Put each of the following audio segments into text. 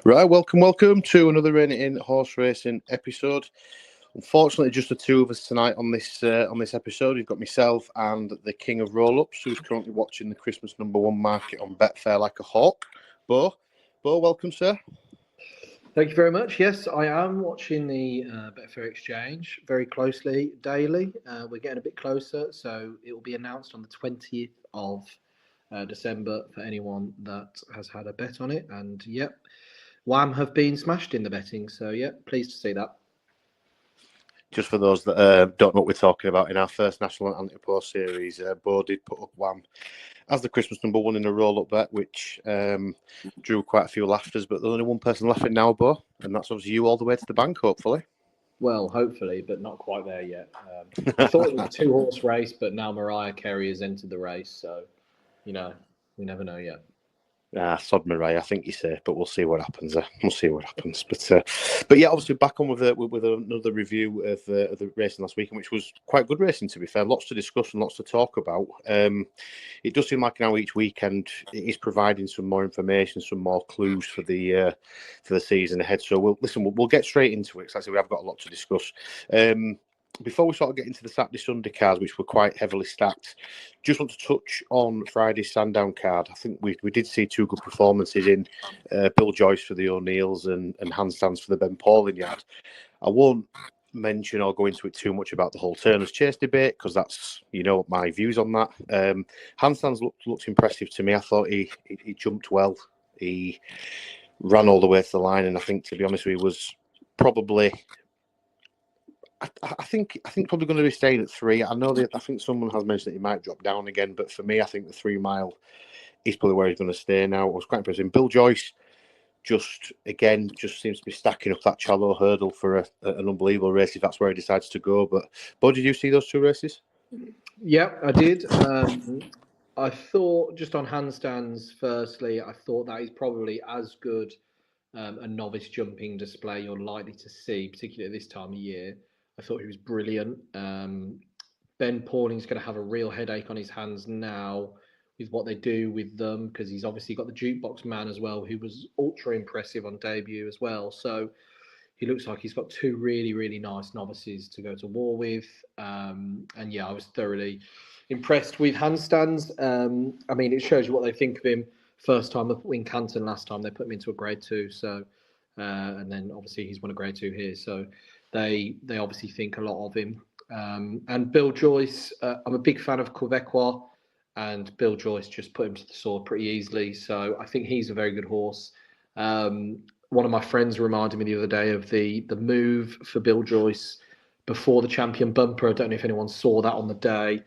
Right, welcome to another Rein in horse racing episode. Unfortunately, just the two of us tonight on this episode. You've got myself and the King of Roll-Ups, who's currently watching the Christmas #1 market on Betfair like a hawk. Bo, welcome, sir. Thank you very much. Yes, I am watching the Betfair Exchange very closely daily. We're getting a bit closer, so it will be announced on the 20th of December for anyone that has had a bet on it. And yep, Wham have been smashed in the betting. So yep, pleased to see that. Just for those that don't know what we're talking about, in our first National Anti-Post series, Bo did put up Wham as the Christmas #1 in a roll-up bet, which drew quite a few laughters, but there's only one person laughing now, Bo, and that's obviously you all the way to the bank, hopefully. Well, hopefully, but not quite there yet. I thought it was a two-horse race, but now Mariah Carey has entered the race, so, we never know yet. Sod Mariah, I think you say, but we'll see what happens. But yeah, obviously back on with another review of the racing last weekend, which was quite good racing, to be fair. Lots to discuss and lots to talk about. It does seem like now each weekend it is providing some more information, some more clues for the season ahead. So we'll get straight into it. Because like I said, we have got a lot to discuss. Before we sort of get into the Saturday Sunday cards, which were quite heavily stacked, just want to touch on Friday's Sandown card. I think we did see two good performances in Bill Joyce for the O'Neills and handstands for the Ben Pauling yard. I won't mention or go into it too much about the whole Turner's Chase debate because that's my views on that. Handstands looked impressive to me. I thought he jumped well. He ran all the way to the line, and I think, to be honest, he was probably. I think probably going to be staying at 3. I know I think someone has mentioned that he might drop down again, but for me, I think the 3 mile is probably where he's going to stay now. I was quite impressed. Bill Joyce just seems to be stacking up that shallow hurdle for an unbelievable race if that's where he decides to go. But did you see those two races? Yeah, I did. I thought, just on handstands, firstly, I thought that is probably as good a novice jumping display you're likely to see, particularly at this time of year. I thought he was brilliant. Ben Pauling's going to have a real headache on his hands now with what they do with them, because he's obviously got the jukebox man as well, who was ultra impressive on debut as well. So he looks like he's got two really, really nice novices to go to war with. And yeah, I was thoroughly impressed with handstands. I mean, it shows you what they think of him. First time in Canton, last time they put him into a grade 2. So, and then obviously he's won a grade 2 here. So they obviously think a lot of him. And Bill Joyce, I'm a big fan of Quebecois, and Bill Joyce just put him to the sword pretty easily. So I think he's a very good horse. One of my friends reminded me the other day of the move for Bill Joyce before the Champion Bumper. I don't know if anyone saw that on the day.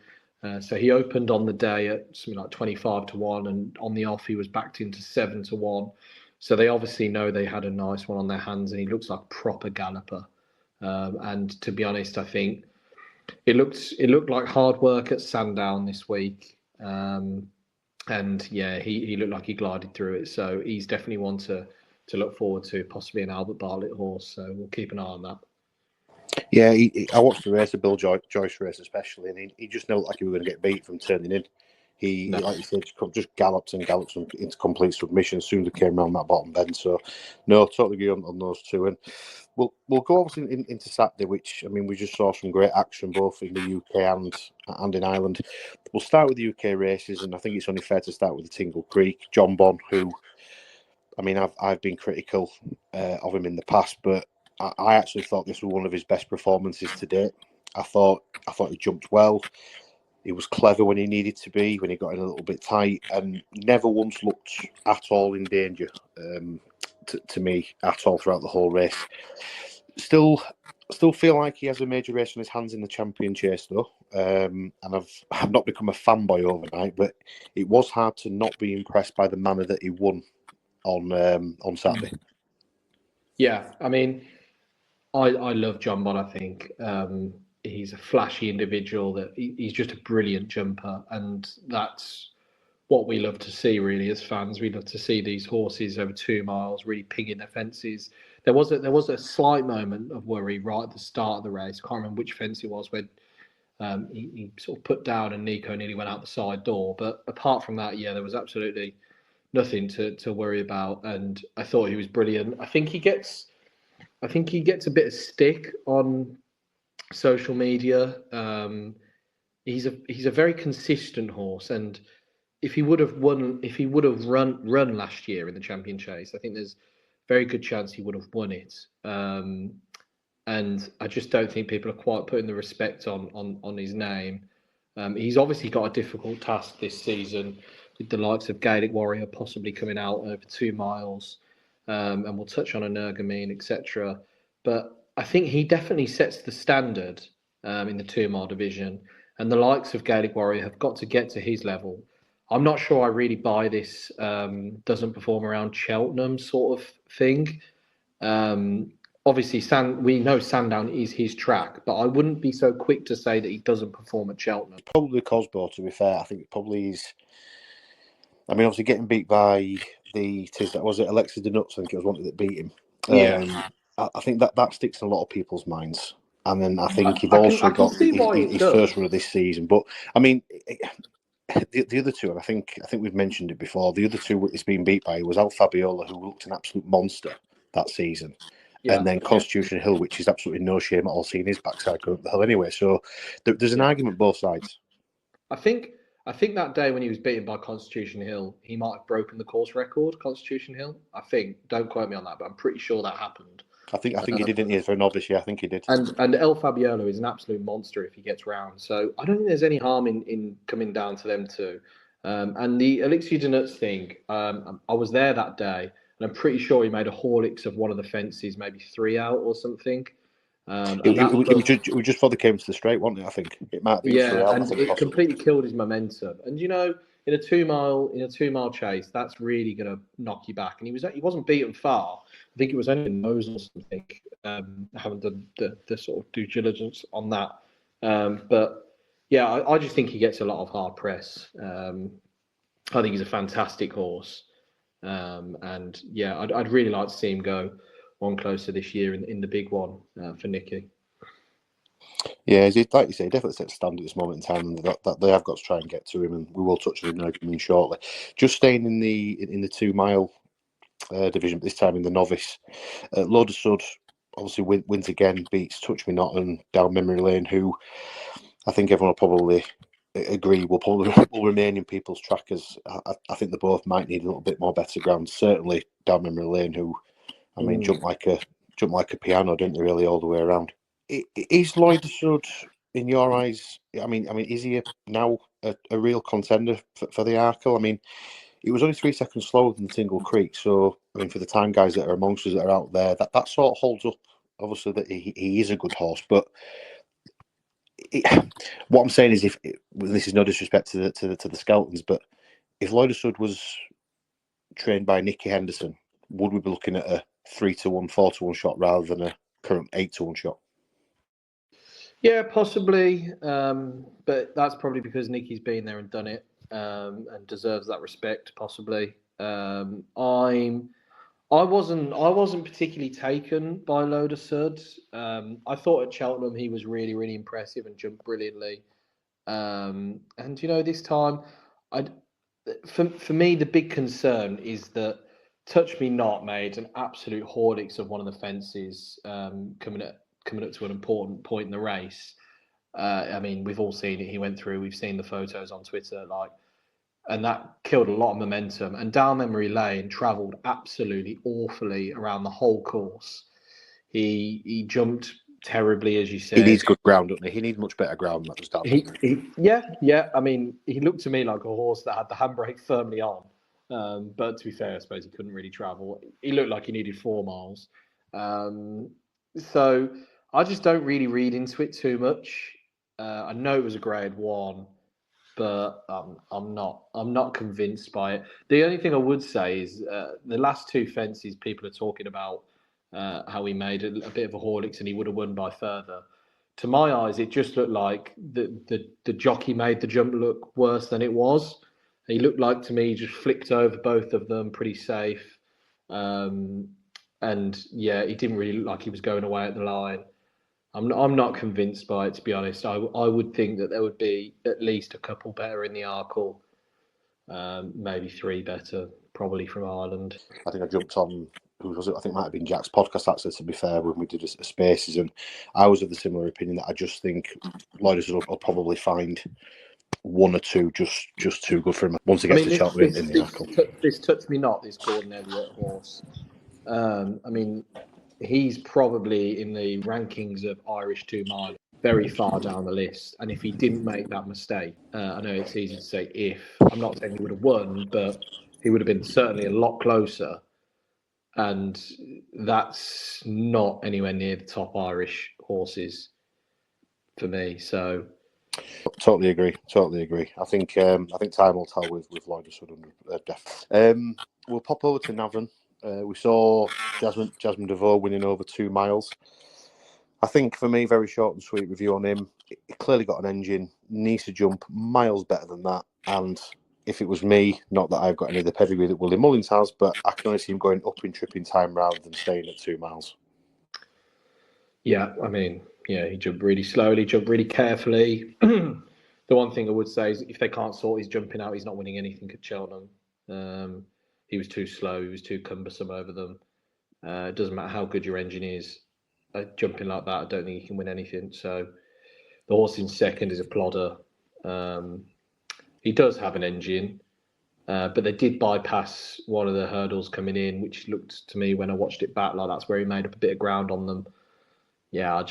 So he opened on the day at something like 25-1, and on the off he was backed into 7-1. So they obviously know they had a nice one on their hands, and he looks like a proper galloper. And to be honest, I think it looked like hard work at Sandown this week. And yeah, he looked like he glided through it. So he's definitely one to look forward to, possibly an Albert Bartlett horse. So we'll keep an eye on that. Yeah, I watched the race, the Bill Joyce race especially, and he just looked like he was going to get beat from turning in. He like you said, just galloped into complete submission as soon as he came around that bottom bend. So, no, totally agree on those two. And we'll go obviously into Saturday, which, I mean, we just saw some great action both in the UK and in Ireland. We'll start with the UK races, and I think it's only fair to start with the Tingle Creek. JONBON, who, I mean, I've been critical of him in the past, but I actually thought this was one of his best performances to date. I thought he jumped well. He was clever when he needed to be, when he got in a little bit tight, and never once looked at all in danger to me at all throughout the whole race. Still feel like he has a major race on his hands in the Champion Chase, though. And I've not become a fanboy overnight, but it was hard to not be impressed by the manner that he won on Saturday. Yeah, I mean, I love JONBON. I think he's a flashy individual. That he's just a brilliant jumper, and that's what we love to see. Really, as fans, we love to see these horses over 2 miles really pinging their fences. There was a slight moment of worry right at the start of the race. I can't remember which fence it was when he sort of put down and Nico nearly went out the side door. But apart from that, yeah, there was absolutely nothing to worry about. And I thought he was brilliant. I think he gets a bit of stick on social media. He's a very consistent horse, and if he would have run last year in the Champion Chase, I think there's a very good chance he would have won it. And I just don't think people are quite putting the respect on his name. He's obviously got a difficult task this season with the likes of Gaelic Warrior possibly coming out over 2 miles, and we'll touch on Energumene, etc. But I think he definitely sets the standard in the 2 mile division, and the likes of Gaelic Warrior have got to get to his level. I'm not sure I really buy this doesn't perform around Cheltenham sort of thing. Obviously, we know Sandown is his track, but I wouldn't be so quick to say that he doesn't perform at Cheltenham. Probably Cosbo, to be fair. I think it probably is. I mean, obviously getting beat by was it Alexis de Nuts? I think it was one that beat him. Yeah. I think that sticks in a lot of people's minds. And then I think you've also got his first run of this season. But I mean, the other two, and I think we've mentioned it before. The other two it's been beat by was Al Fabiola, who looked an absolute monster that season. Yeah, and then Constitution Hill, which is absolutely no shame at all seeing his backside go up the hill anyway. So there's an argument both sides. I think that day when he was beaten by Constitution Hill, he might have broken the course record, Constitution Hill. I think, don't quote me on that, but I'm pretty sure that happened. I think he did, didn't he, for a novice? Yeah, I think he did. And El Fabiola is an absolute monster if he gets round. So I don't think there's any harm in coming down to them two. And the Elixir de Nuts thing, I was there that day. And I'm pretty sure he made a Horlicks of one of the fences, maybe 3 out or something. It was just before they came to the straight, wasn't it? I think it might be. Yeah, and it completely killed his momentum. And in a 2 mile chase, that's really going to knock you back. And he wasn't beaten far. I think it was only a nose or something. I haven't done the sort of due diligence on that. But yeah, I just think he gets a lot of hard press. I think he's a fantastic horse. And yeah, I'd really like to see him go one closer this year in the big one for Nicky. Yeah, like you say, definitely set a standard at this moment in time, and that they have got to try and get to him, and we will touch on him shortly. Just staying in the 2 mile division, but this time in the novice, L'EAU de Sud obviously wins again, beats Touch Me Not and Down Memory Lane, who I think everyone will probably agree will remain in people's trackers. I think they both might need a little bit more better ground. Certainly Down Memory Lane, who I mean jumped like a piano, didn't they, really, all the way around. Is L'EAU de Sud, in your eyes, I mean, is he now a real contender for the ARKLE? I mean, it was only 3 seconds slower than Tingle Creek, so I mean, for the time guys that are amongst us that are out there, that sort of holds up. Obviously, that he is a good horse, but what I'm saying is, if this is no disrespect to the Skeltons, but if L'EAU de Sud was trained by Nicky Henderson, would we be looking at a 3-1, 4-1 shot rather than a current 8-1 shot? Yeah, possibly, but that's probably because Nicky's been there and done it, and deserves that respect. Possibly, I wasn't particularly taken by L'EAU de Sud. I thought at Cheltenham he was really, really impressive and jumped brilliantly. And this time, for me the big concern is that Touch Me Not made an absolute Horlicks of one of the fences coming up to an important point in the race. I mean, we've all seen it. He went through. We've seen the photos on Twitter, and that killed a lot of momentum. And Down Memory Lane travelled absolutely awfully around the whole course. He jumped terribly, as you said. He needs good ground, doesn't he? He needs much better ground than just Down. Yeah. I mean, he looked to me like a horse that had the handbrake firmly on. But to be fair, I suppose he couldn't really travel. He looked like he needed 4 miles. So I just don't really read into it too much. I know it was a grade 1, but I'm not convinced by it. The only thing I would say is the last 2 fences, people are talking about how he made a bit of a Horlicks and he would have won by further. To my eyes, it just looked like the jockey made the jump look worse than it was. He looked like, to me, he just flicked over both of them pretty safe. And yeah, he didn't really look like he was going away at the line. I'm not convinced by it, to be honest. I would think that there would be at least a couple better in the ARKLE. maybe 3 better, probably from Ireland. I think I jumped on, who was it? I think it might have been Jack's podcast, actually, to be fair, when we did a Spaces, and I was of the similar opinion that I just think Lloyd de Sud will probably find 1 or 2 just too good for him once he gets to Cheltenham in the ARKLE. This Touch Me Not, this Gordon Elliott horse. I mean, he's probably in the rankings of Irish 2 mile very far down the list. And if he didn't make that mistake, I know it's easy to say if. I'm not saying he would have won, but he would have been certainly a lot closer. And that's not anywhere near the top Irish horses for me. So totally agree. I think time will tell with Lloyd de Sud, definitely. We'll pop over to Navan. We saw Jasmine DeVoe winning over 2 miles. I think for me, very short and sweet review on him. He clearly got an engine, needs to jump miles better than that. And if it was me, not that I've got any of the pedigree that Willie Mullins has, but I can only see him going up in tripping time rather than staying at 2 miles. Yeah, I mean, he jumped really slowly, jumped really carefully. The one thing I would say is if they can't sort his jumping out, he's not winning anything at Cheltenham. He was too slow. He was too cumbersome over them. It doesn't matter how good your engine is. Jumping like that, I don't think he can win anything. So the horse in second is a plodder. He does have an engine, but they did bypass one of the hurdles coming in, which looked to me when I watched it back like that's where he made up a bit of ground on them. Yeah, I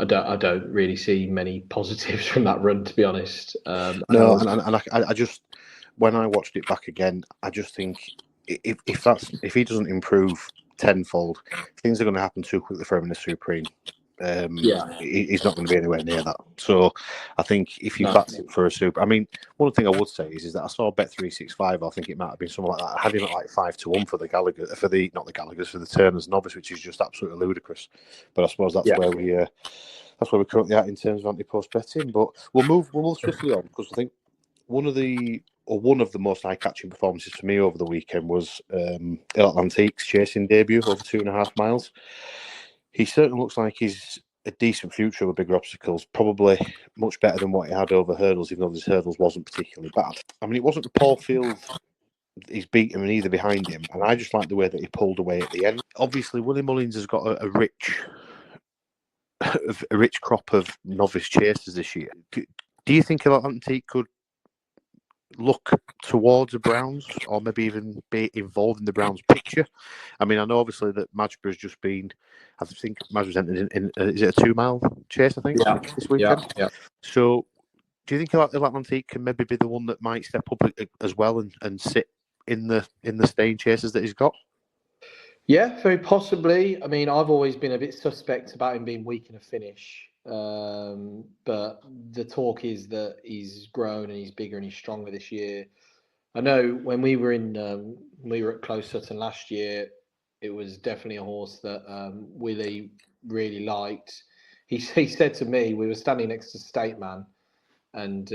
don't really see many positives from that run, to be honest. No, and I just, when I watched it back again, I just think if he doesn't improve tenfold, things are going to happen too quickly for him in the Supreme. He's not going to be anywhere near that. So I think if you backed him for a Super, I mean, one thing I would say is that I saw Bet365. I think it might have been something like that. I had him at like 5-1 for the Gallagher, for the Turners novice, which is just absolutely ludicrous. But I suppose that's where we're currently at in terms of anti-post betting. But we'll move swiftly on, because I think one of the most eye-catching performances for me over the weekend was Atlantique's chasing debut over 2.5 miles. He certainly looks like he's a decent future over bigger obstacles, probably much better than what he had over hurdles, even though his hurdles wasn't particularly bad. I mean, it wasn't Paul Field he's beaten him and either behind him, and I just like the way that he pulled away at the end. Obviously, Willie Mullins has got a rich crop of novice chasers this year. Do you think Atlantique could look towards the Browns, or maybe even be involved in the Browns picture? I mean, I know obviously that Madgebur's just been, I think Madgebur's entered in is it a 2 mile chase, I think, this weekend? Yeah. So do you think Atlantique can maybe be the one that might step up as well and sit in the staying chases that he's got? Yeah, very possibly. I mean, I've always been a bit suspect about him being weak in a finish. But the talk is that he's grown and he's bigger and he's stronger this year. I know when we were at Close Sutton last year, it was definitely a horse that Willie really liked. He said to me, we were standing next to State Man, and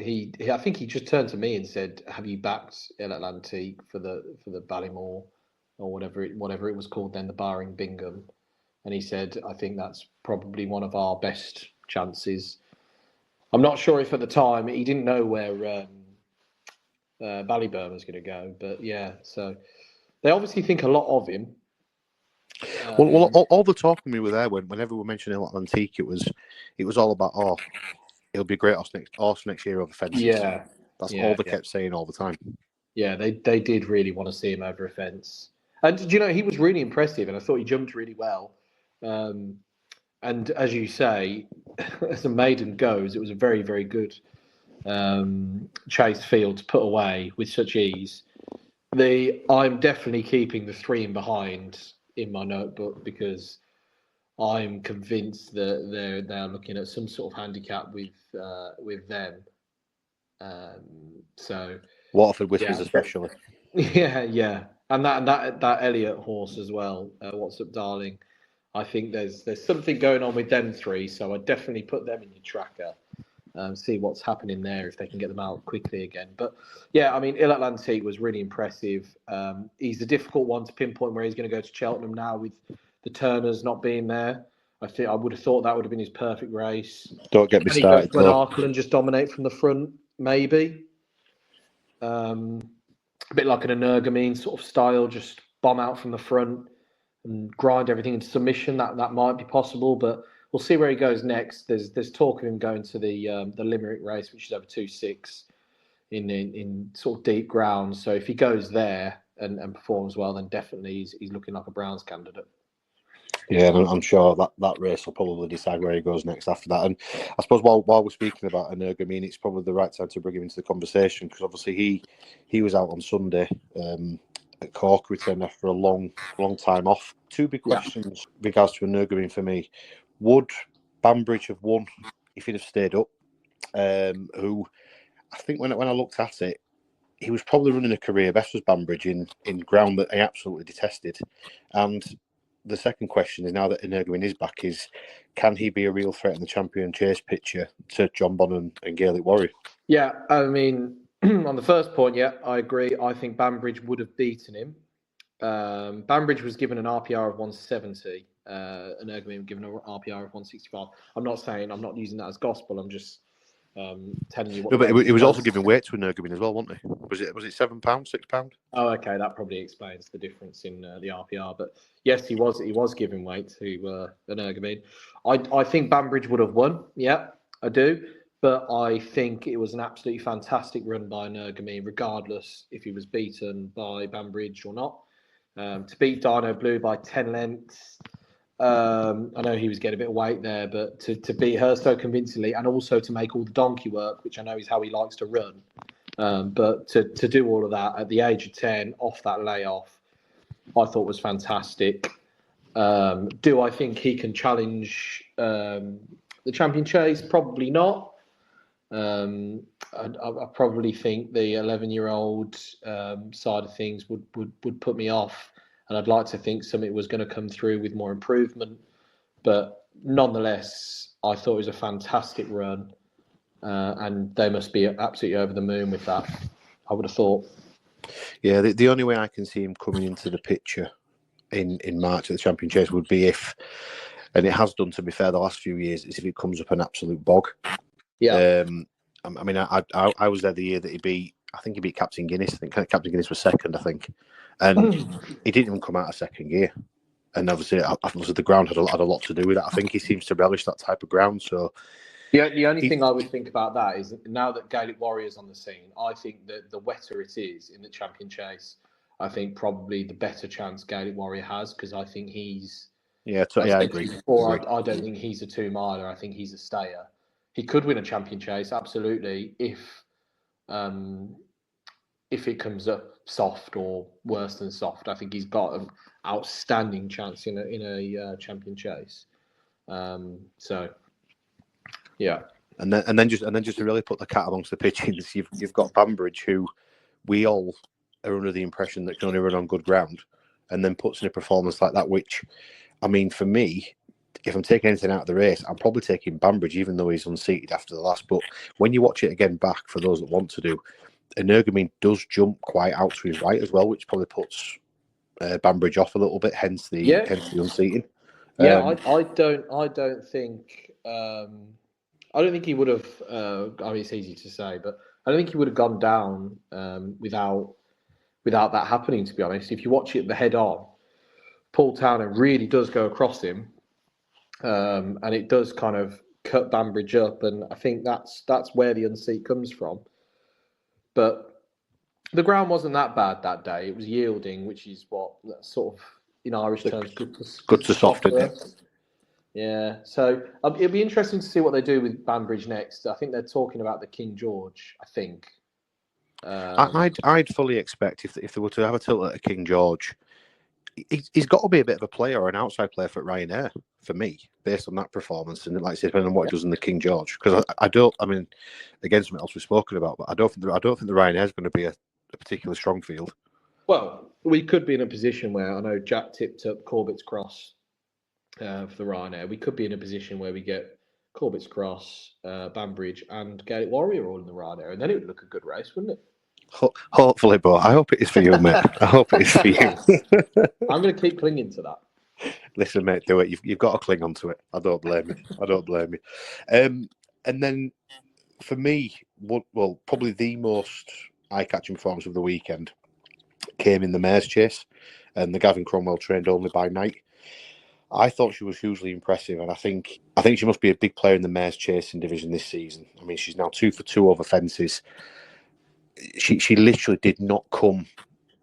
I think he just turned to me and said, "Have you backed Atlantique for the Ballymore or whatever it was called then, the Barring Bingham?" And he said, "I think that's probably one of our best chances." I'm not sure if at the time he didn't know where Ballyburn was going to go, but yeah. So they obviously think a lot of him. Well, all the talk when we were there, whenever we mentioned Atlantique, it was all about, it'll be a great horse next year over fences. Yeah, that's all they kept saying all the time. Yeah, they did really want to see him over a fence, and he was really impressive, and I thought he jumped really well. And as you say, as a maiden goes, it was a very, very good chase field to put away with such ease. I'm definitely keeping the 3 in behind in my notebook, because I'm convinced that they're looking at some sort of handicap with them. So Waterford Whispers especially. Yeah, and that Elliott horse as well. What's Up Darling? I think there's something going on with them 3, so I definitely put them in your tracker. See what's happening there, if they can get them out quickly again. But yeah, I mean, Atlantique was really impressive. He's a difficult one to pinpoint where he's going to go to Cheltenham now with the Turners not being there. I would have thought that would have been his perfect race. Don't get me started. Can he go to an ARKLE and just dominate from the front? Maybe. A bit like an Energumene sort of style, just bomb out from the front and grind everything into submission. That might be possible, but we'll see where he goes next. There's talk of him going to the Limerick race, which is over 2.6 in sort of deep ground. So if he goes there and performs well, then definitely he's looking like a Browns candidate. Yeah, and I'm sure that race will probably decide where he goes next after that. And I suppose while we're speaking about Energumene, it's probably the right time to bring him into the conversation, because obviously he was out on Sunday at Cork, returned after a long time off. Two big questions with regards to Energumene for me. Would Banbridge have won if he'd have stayed up? Who I think when I looked at it, he was probably running a career best was Banbridge in ground that I absolutely detested. And the second question is, now that Energumene is back, is can he be a real threat in the champion chase picture to JONBON and Gaelic Warrior? Yeah, I mean, on the first point, yeah, I agree. I think Banbridge would have beaten him. Banbridge was given an RPR of 170. Energumene given an RPR of 165. I'm not using that as gospel. I'm just telling you what. No, but it was also giving weight to Energumene as well, wasn't he? Was it £7, £6? Oh, okay, that probably explains the difference in the RPR. But yes, he was giving weight to Energumene. I think Banbridge would have won. Yeah, I do. But I think it was an absolutely fantastic run by Energumene, regardless if he was beaten by Banbridge or not. To beat Dino Blue by 10 lengths. I know he was getting a bit of weight there, but to beat her so convincingly, and also to make all the donkey work, which I know is how he likes to run. But to do all of that at the age of 10, off that layoff, I thought was fantastic. Do I think he can challenge the champion chase? Probably not. I probably think the 11-year-old side of things would put me off, and I'd like to think something was going to come through with more improvement. But nonetheless, I thought it was a fantastic run, and they must be absolutely over the moon with that, I would have thought. Yeah, the only way I can see him coming into the picture in March at the champion chase would be if, and it has done, to be fair, the last few years, is if it comes up an absolute bog. Yeah. I mean, I was there the year that he beat Captain Guinness. I think Captain Guinness was second, I think, and he didn't even come out of second gear. And obviously the ground had a lot to do with that. I think he seems to relish that type of ground. So the only thing I would think about that is, now that Gaelic Warrior's on the scene, I think that the wetter it is in the champion chase, I think probably the better chance Gaelic Warrior has, because I think he's... I agree. I don't think he's a 2-miler. I think he's a stayer. He could win a champion chase, absolutely, if it comes up soft or worse than soft. I think he's got an outstanding chance in a champion chase. So, yeah. And then just to really put the cat amongst the pigeons, you've got Banbridge, who we all are under the impression that can only run on good ground, and then puts in a performance like that, which, I mean, for me, if I'm taking anything out of the race, I'm probably taking Banbridge, even though he's unseated after the last. But when you watch it again back, for those that want to do, Energumene does jump quite out to his right as well, which probably puts Banbridge off a little bit, hence the unseating. Yeah, I don't think he would have. I mean, it's easy to say, but I don't think he would have gone down without that happening. To be honest, if you watch it the head on, Paul Towner really does go across him, and it does kind of cut Banbridge up, and I think that's where the unseat comes from. But the ground wasn't that bad that day. It was yielding, which is what sort of, in Irish terms, good to soft. Yeah, so it'll be interesting to see what they do with Banbridge next. I think they're talking about the King George, I think. I'd fully expect if they were to have a tilt at a King George, he's got to be a bit of a player or an outside player for Ryanair, for me, based on that performance, and like I said, depending on what he does in the King George. Because I mean, again, something else we've spoken about, but I don't think the Ryanair is going to be a particularly strong field. Well, we could be in a position where, I know Jack tipped up Corbett's Cross for the Ryanair. We could be in a position where we get Corbett's Cross, Banbridge, and Gaelic Warrior all in the Ryanair, and then it would look a good race, wouldn't it? Hopefully, but I hope it is for you, mate. I hope it is for you. I'm going to keep clinging to that. Listen, mate, do it. You've got to cling on to it. I don't blame you. And then for me, well, probably the most eye-catching performance of the weekend came in the mares chase, and the Gavin Cromwell trained only by night. I thought she was hugely impressive, and I think she must be a big player in the mares chasing division this season. I mean, she's now 2 for 2 over fences. She literally did not come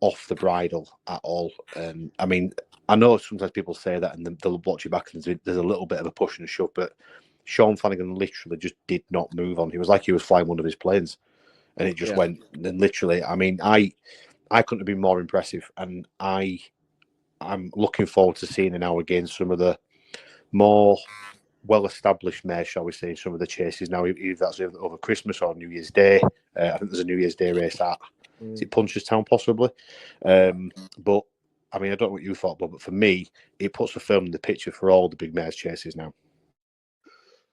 off the bridle at all. I mean, I know sometimes people say that and they'll watch it back and there's a little bit of a push and a shove, but Sean Flanagan literally just did not move on. He was like he was flying one of his planes, and it just went. And literally, I mean, I couldn't have been more impressive, and I'm looking forward to seeing her now against some of the more well-established mares, shall we say, some of the chases now, either that's over Christmas or New Year's Day. I think there's a New Year's Day race at is it Punchestown possibly? But I mean, I don't know what you thought, but for me, it puts the film in the picture for all the big mares chases now.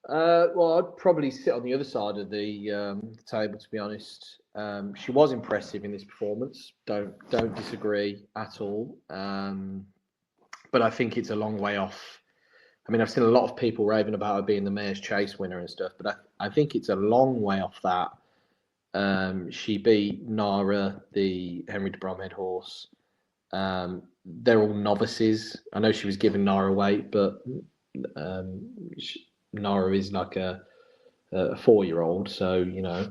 Well, I'd probably sit on the other side of the table, to be honest. She was impressive in this performance. Don't disagree at all. But I think it's a long way off. I mean, I've seen a lot of people raving about her being the mare's chase winner and stuff, but I think it's a long way off that. She beat Nara, the Henry de Bromhead horse. They're all novices. I know she was giving Nara weight, but Nara is like a 4-year-old, so you know.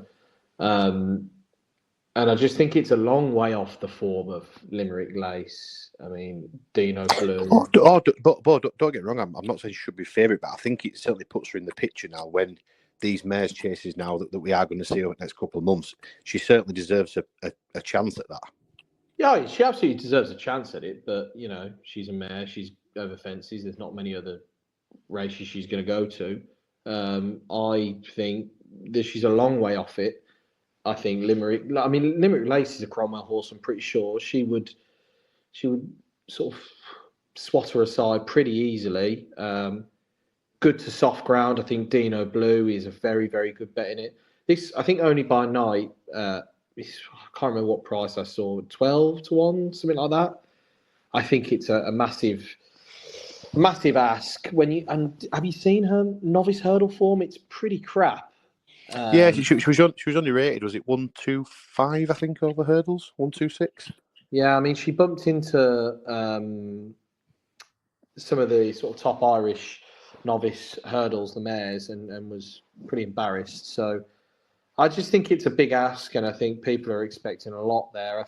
And I just think it's a long way off the form of Limerick Lace. I mean, Dino Blue. But don't get me wrong. I'm not saying she should be favourite, but I think it certainly puts her in the picture now when these mares chases now that we are going to see over the next couple of months. She certainly deserves a chance at that. Yeah, she absolutely deserves a chance at it. But you know, she's a mare. She's over fences. There's not many other races she's going to go to. I think that she's a long way off it. I think Limerick Lace is a Cromwell horse. I'm pretty sure she would sort of swat her aside pretty easily. Good to soft ground. I think Dino Blue is a very, very good bet in it. This, I think, only by night. I can't remember what price I saw. 12 to 1, something like that. I think it's a massive ask. Have you seen her novice hurdle form? It's pretty crap. Yeah, she was only rated. Was it 125? I think over hurdles 126. Yeah, I mean she bumped into some of the sort of top Irish novice hurdles, the mares, and was pretty embarrassed. So I just think it's a big ask, and I think people are expecting a lot there. I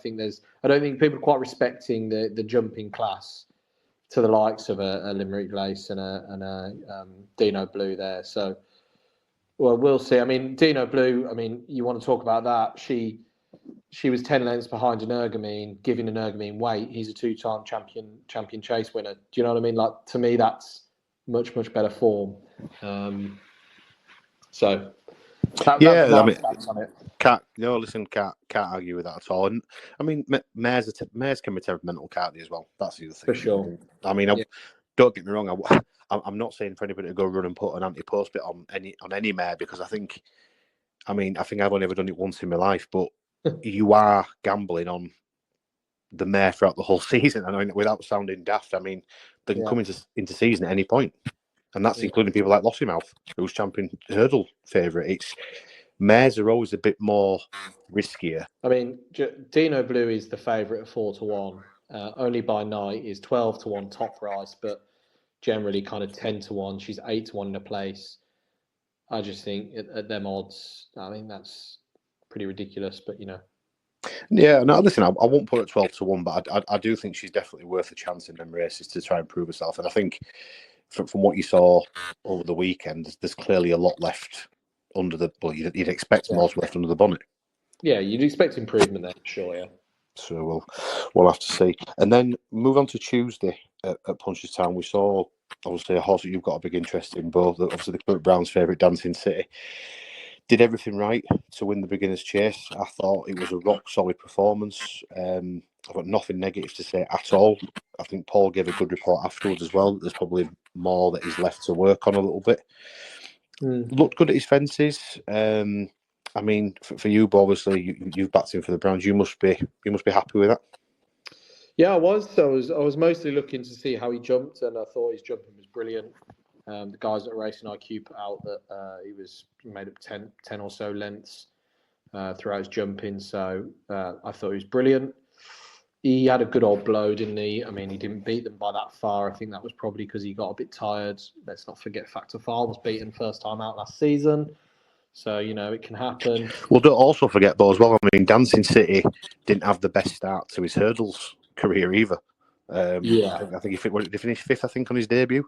don't think people are quite respecting the jumping class to the likes of a Limerick Lace and a Dino Blue there. So. Well, we'll see. I mean, Dino Blue, I mean, you want to talk about that. She was 10 lengths behind an Ergamine, giving an Ergamine weight. He's a 2-time champion chase winner. Do you know what I mean? Like, to me, that's much, much better form. So, yeah, I mean, on it. Can't argue with that at all. And I mean, mares can be temperamental, can't they, as well? That's the other thing. For sure. I mean, don't get me wrong. I'm not saying for anybody to go run and put an anti-post bit on any mare, because I think I've only ever done it once in my life, but you are gambling on the mare throughout the whole season. I mean, without sounding daft, I mean, they can come into season at any point, and that's including people like Lossiemouth, who's champion hurdle favourite. Mares are always a bit more riskier. I mean, Dino Blue is the favourite at 4 to 1. Only by night is 12 to 1 top price, but generally kind of 10 to 1. She's 8 to 1 in a place. I just think at them odds, I mean, that's pretty ridiculous, but you know. Yeah, no, listen, I won't put her at 12 to 1, but I do think she's definitely worth a chance in them races to try and prove herself. And I think from what you saw over the weekend, there's clearly a lot left under the, well, you'd expect more left under the bonnet. Yeah, you'd expect improvement there, sure, yeah. So we'll have to see. And then move on to Tuesday at Punchestown. We saw, obviously, a horse that you've got a big interest in, both. Obviously, the Clint Brown's favourite, Dancing City. Did everything right to win the beginner's chase. I thought it was a rock-solid performance. I've got nothing negative to say at all. I think Paul gave a good report afterwards as well. There's probably more that he's left to work on a little bit. Looked good at his fences. I mean, for you, obviously, you've backed him for the Browns. You must be happy with that. Yeah, I was. I was mostly looking to see how he jumped, and I thought his jumping was brilliant. The guys at Racing IQ put out that he made up 10 or so lengths throughout his jumping. So I thought he was brilliant. He had a good old blow, didn't he? I mean, he didn't beat them by that far. I think that was probably because he got a bit tired. Let's not forget Factor File was beaten first time out last season. So, it can happen. Well, don't also forget, though, as well, I mean, Dancing City didn't have the best start to his hurdles career either. I think he finished fifth, I think, on his debut.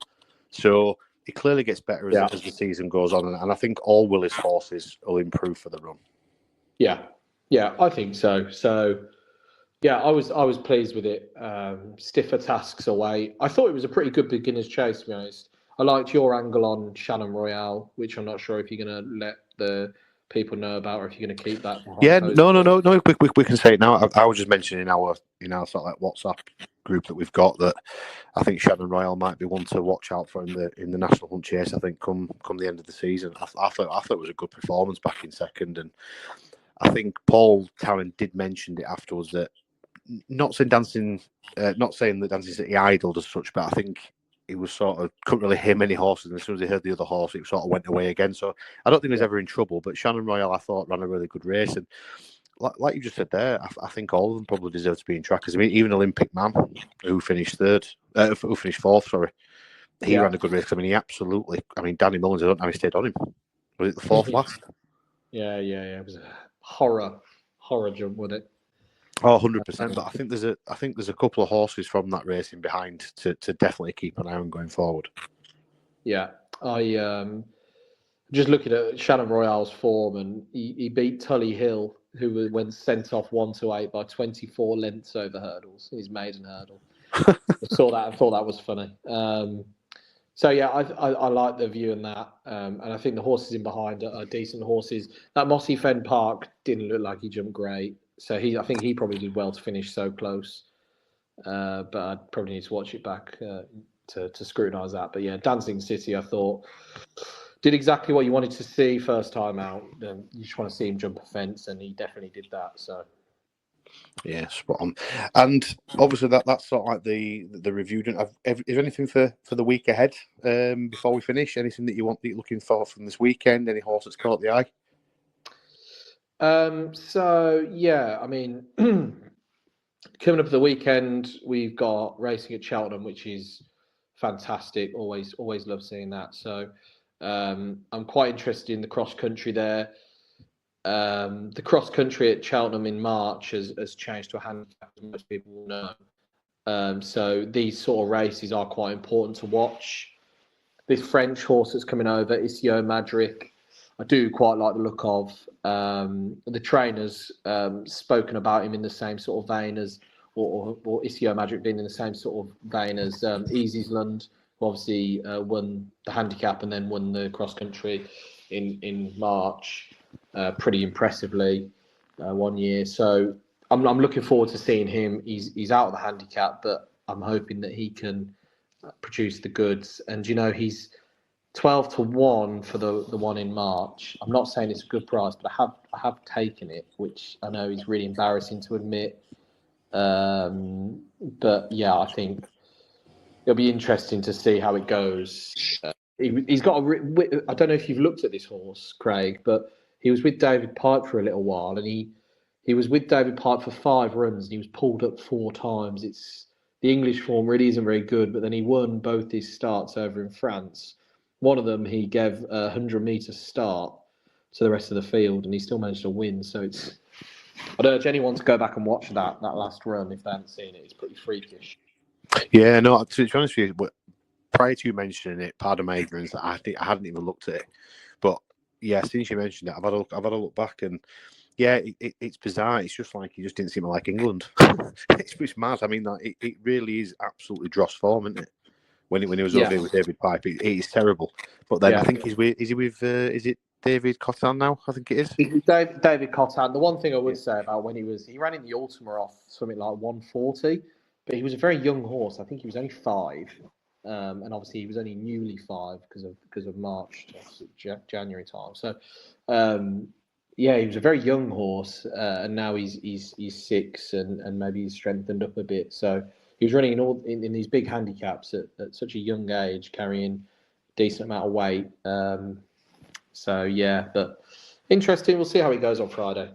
So he clearly gets better as the season goes on. And I think all Willie's horses will improve for the run. Yeah, I think so. So, yeah, I was pleased with it. Stiffer tasks away. I thought it was a pretty good beginner's chase, to be honest. I liked your angle on Shannon Royale, which I'm not sure if you're going to let the people know about, or if you're going to keep that. Yeah, no. We can say it now. I was just mentioning in our sort of like WhatsApp group that we've got that I think Shannon Royale might be one to watch out for in the National Hunt Chase. I think come the end of the season. I thought it was a good performance back in second, and I think Paul Tarrant did mention it afterwards that not saying that Dancing City idled as such, but I think he was sort of couldn't really hear many horses, and as soon as he heard the other horse, it sort of went away again. So I don't think he was ever in trouble. But Shannon Royale, I thought, ran a really good race, and like you just said there, I think all of them probably deserve to be in trackers. I mean, even Olympic Man, who finished fourth, sorry, he ran a good race. I mean, he absolutely. I mean, Danny Mullins, I don't know how he stayed on him. Was it the fourth last? Yeah. It was a horror jump, wasn't it? Oh, 100%. But I think there's a couple of horses from that racing behind to definitely keep an eye on going forward. Yeah, I just looking at Shannon Royale's form, and he beat Tully Hill, who went sent off 1-8 by 24 lengths over hurdles. His maiden hurdle. I saw that. I thought that was funny. So yeah, I like the view in that, and I think the horses in behind are decent horses. That Mossy Fen Park didn't look like he jumped great. So I think he probably did well to finish so close, but I'd probably need to watch it back to scrutinise that. But yeah, Dancing City, I thought did exactly what you wanted to see first time out. You just want to see him jump a fence, and he definitely did that. So yeah, spot on. And obviously that's sort of like the review. Is there anything for the week ahead before we finish? Anything that you're looking for from this weekend? Any horse that's caught the eye? So yeah, I mean, coming up at the weekend, we've got racing at Cheltenham, which is fantastic. Always love seeing that. So I'm quite interested in the cross country there. The cross country at Cheltenham in March has changed to a handicap, as most people will know. So these sort of races are quite important to watch. This French horse that's coming over, Isio Madric, I do quite like the look of. The trainers spoken about him in the same sort of vein as, or Isio Madric being in the same sort of vein as Easysland, who obviously won the handicap and then won the cross country in March pretty impressively 1 year. So I'm looking forward to seeing him. He's out of the handicap, but I'm hoping that he can produce the goods. And he's 12-1 for the one in March. I'm not saying it's a good price, but I have taken it, which I know is really embarrassing to admit. But yeah, I think it'll be interesting to see how it goes. He's got I don't know if you've looked at this horse, Craig, but he was with David Pipe for a little while, and he was with David Pipe for 5 runs, and he was pulled up 4 times. The English form really isn't very good, but then he won both his starts over in France. One of them, he gave a 100-metre start to the rest of the field, and he still managed to win. So I'd urge anyone to go back and watch that last run if they haven't seen it. It's pretty freakish. Yeah, no, to be honest with you, prior to you mentioning it, pardon my ignorance, I hadn't even looked at it. But yeah, since you mentioned it, I've had a look back, and yeah, it's bizarre. It's just like he just didn't seem like England. It's mad. I mean, it really is absolutely dross form, isn't it? When he was over with David Pipe, it is terrible. But then I think is it David Cotton now? I think it is. David Cotton. The one thing I would say about when he ran in the Ultima off something like 140, but he was a very young horse. I think he was only 5, and obviously he was only newly 5 because of March to January time. So yeah, he was a very young horse, and now he's 6, and maybe he's strengthened up a bit. So he was running in these big handicaps at such a young age, carrying a decent amount of weight. So yeah, but Interesting. We'll see how it goes on Friday.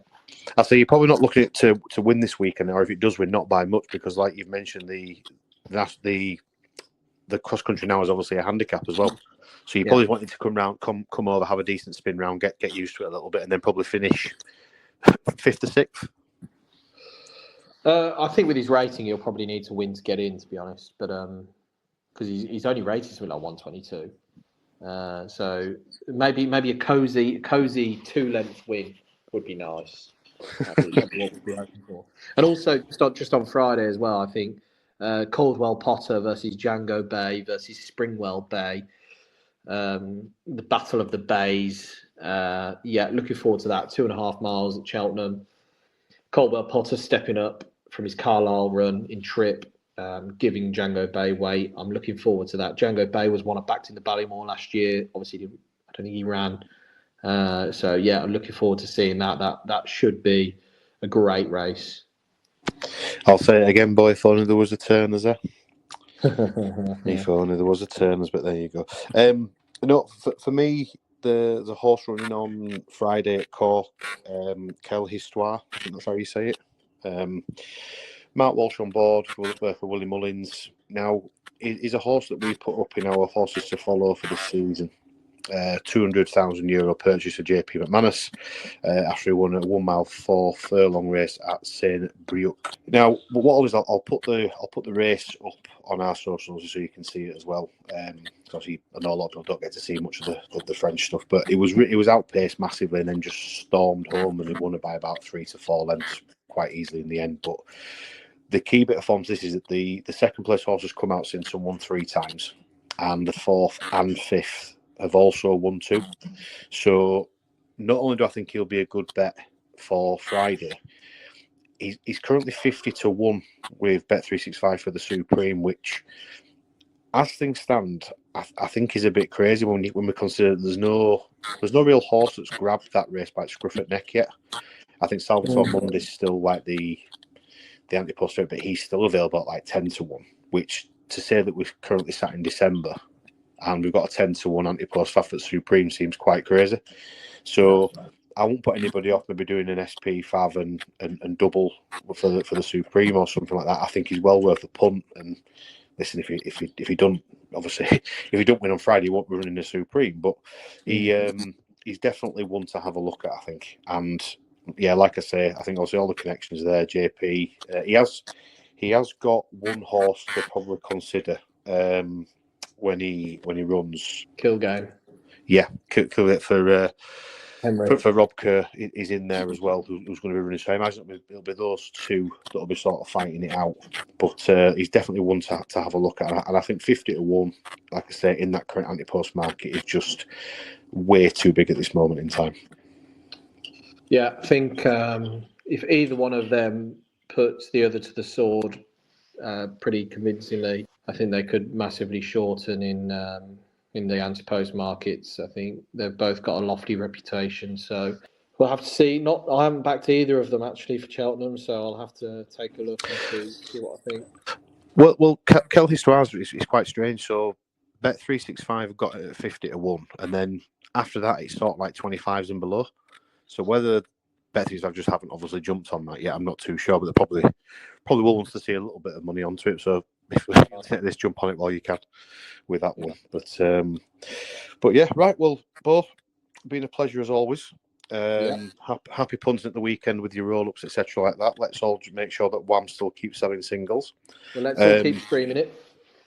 I say you're probably not looking at to win this weekend, or if it does win, not by much, because like you've mentioned, the cross country now is obviously a handicap as well. So you probably wanted to come over, have a decent spin round, get used to it a little bit, and then probably finish 5th or 6th. I think with his rating, he'll probably need to win to get in, to be honest. But because he's only rated something like 122, so maybe a cozy 2-length win would be nice. That'd be what we'd be hoping for. And also just on Friday as well, I think Caldwell Potter versus Django Bay versus Springwell Bay, the Battle of the Bays. Looking forward to that. 2.5 miles at Cheltenham. Caldwell Potter stepping up from his Carlisle run in trip, giving Django Bay weight. I'm looking forward to that. Django Bay was one I backed in the Ballymore last year. Obviously, I don't think he ran. So I'm looking forward to seeing that. That should be a great race. I'll say it again, boy. If only there was a Turners there. If only there was a Turners, but there you go. For me, the horse running on Friday at Cork, Quelle Histoire, I think that's how you say it. Mark Walsh on board for Willie Mullins. Now, he's a horse that we put up in our horses to follow for this season. €200,000 purchase for JP McManus after he won a 1 mile 4 furlong race at Saint Brieuc. Now, what I'll do is I'll put the race up on our socials so you can see it as well. Because I know a lot of people don't get to see much of the French stuff, but it was outpaced massively and then just stormed home, and he won it by about 3 to 4 lengths quite easily in the end. But the key bit of form this is that the second place horse has come out since and won 3 times, and the 4th and 5th have also won 2. So not only do I think he'll be a good bet for Friday, he's currently 50 to 1 with Bet365 for the Supreme, which, as things stand, I think is a bit crazy when we consider there's no real horse that's grabbed that race by its scruff at neck yet. I think Salvatore Mundi's still like the anti-post favorite, but he's still available at like 10 to 1, which, to say that we've currently sat in December and we've got a 10 to 1 anti-post faff at Supreme seems quite crazy. So I won't put anybody off maybe doing an SP fav and double for the Supreme or something like that. I think he's well worth a punt. And listen, if he don't, obviously, if he don't win on Friday, he won't be running the Supreme. But he's definitely one to have a look at, I think. And like I say, I think obviously all the connections there. JP, he has got one horse to probably consider when he runs Kilgane. Yeah, for Rob Kerr is in there as well, who's going to be running. So I imagine it'll be those two that'll be sort of fighting it out. But he's definitely one to have a look at. And I think 50 to 1, like I say, in that current anti-post market is just way too big at this moment in time. Yeah, I think if either one of them puts the other to the sword pretty convincingly, I think they could massively shorten in the anti-post markets. I think they've both got a lofty reputation, so we'll have to see. I haven't backed either of them actually for Cheltenham, so I'll have to take a look and see what I think. Well, Quelle Histoire is quite strange. So Bet365 got it at 50 to 1, and then after that it's sort of like 25s and below. So whether Bet365 just haven't obviously jumped on that yet, I'm not too sure, but they probably will want to see a little bit of money onto it. So if we take this, jump on it while you can with that one. But yeah, right. Well, Bo, been a pleasure as always. Happy punting at the weekend with your roll-ups, etc. like that. Let's all make sure that Wham still keeps selling singles. Well, let's all keep streaming it.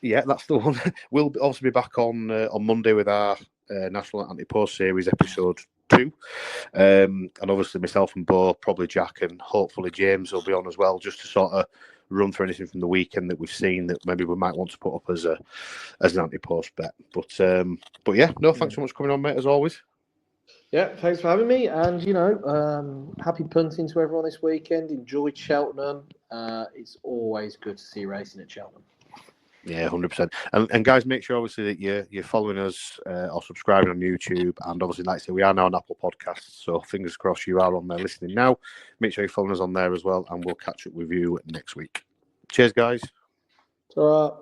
Yeah, that's the one. We'll also be back on Monday with our National Anti-Post Series episode 2. And obviously myself and Bo, probably Jack, and hopefully James will be on as well, just to sort of run through anything from the weekend that we've seen that maybe we might want to put up as an anti-post bet. But yeah, thanks so much for coming on, mate, as always. Yeah, thanks for having me. And, happy punting to everyone this weekend. Enjoy Cheltenham. It's always good to see racing at Cheltenham. Yeah, 100%. And guys, make sure obviously that you're following us or subscribing on YouTube. And obviously, like I say, we are now on Apple Podcasts. So fingers crossed you are on there listening now. Make sure you're following us on there as well. And we'll catch up with you next week. Cheers, guys. All right.